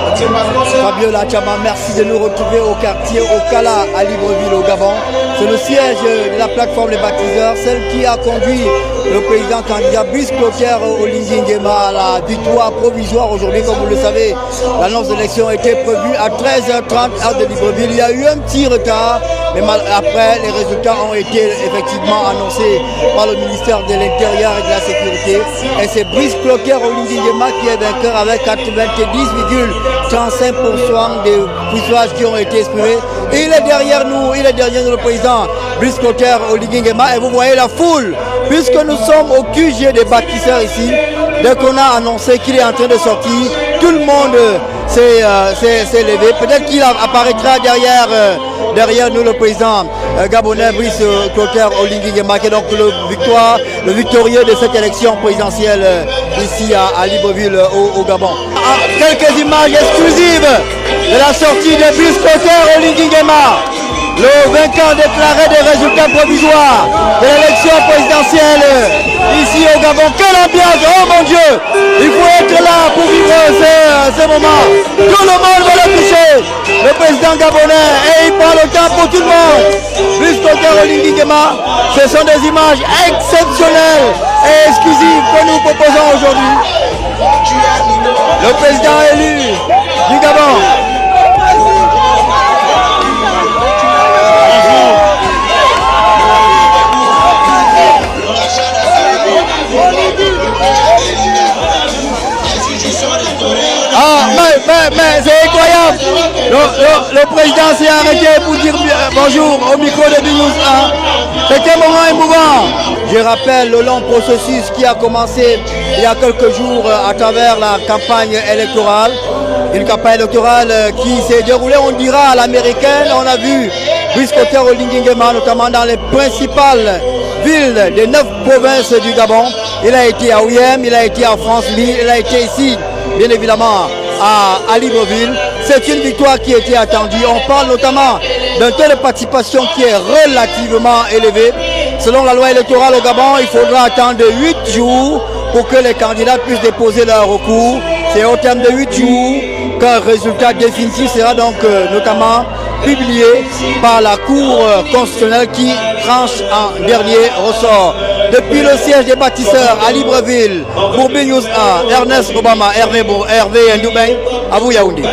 Fabiola Chama, merci de nous retrouver au quartier Okala à Libreville au Gabon. C'est le siège de la plateforme des baptiseurs, celle qui a conduit le président candidat Brice Clotaire Olingi Nguema à la victoire provisoire aujourd'hui. Comme vous le savez, l'annonce de l'élection était prévue à 13h30 heure de Libreville. Il y a eu un petit retard, mais après les résultats ont été effectivement annoncés par le ministère de l'Intérieur et de la Sécurité. Et c'est Brice Clotaire Olingi Nguema qui est vainqueur avec 90,35% des suffrages qui ont été exprimés. Et il est derrière nous, le président Brice Clotaire Olingi Nguema. Et vous voyez la foule, puisque nous sommes au QG des bâtisseurs ici. Dès qu'on a annoncé qu'il est en train de sortir, tout le monde s'est levé. Peut-être qu'il apparaîtra derrière nous le président gabonais Brice Clotaire Olingi Nguema, qui est donc le victorieux de cette élection présidentielle ici à Libreville au Gabon. Quelques images exclusives de la sortie de Brice Clotaire Olingi Nguema, le vainqueur déclaré des résultats provisoires de l'élection présidentielle ici au Gabon. Quelle ambiance! Oh mon Dieu! Il faut être là pour vivre ce moment. Tout le monde va le toucher. Le président gabonais, et il prend le temps pour tout le monde. Brice Clotaire Olingi Nguema, ce sont des images exceptionnelles et exclusives que nous proposons aujourd'hui. Le président élu du Gabon. Mais c'est incroyable. Le président s'est arrêté pour dire bonjour au micro de BNews 1. C'était un moment émouvant. Je rappelle le long processus qui a commencé il y a quelques jours à travers la campagne électorale. Une campagne électorale qui s'est déroulée, on dira, à l'américaine. On a vu Brice Clotaire Olingi Nguema, notamment dans les principales villes des 9 provinces du Gabon. Il a été à Ouihem, il a été à France-Ville, il a été ici, bien évidemment, à Libreville. C'est une victoire qui était attendue. On parle notamment d'un taux de participation qui est relativement élevé. Selon la loi électorale au Gabon, il faudra attendre 8 jours pour que les candidats puissent déposer leur recours. C'est au terme de 8 jours qu'un résultat définitif sera donc notamment publié par la Cour constitutionnelle qui tranche en dernier ressort. Depuis le siège des bâtisseurs à Libreville, pour BNews 1, Ernest Obama, Hervé Ndouben, à vous Yaoundé.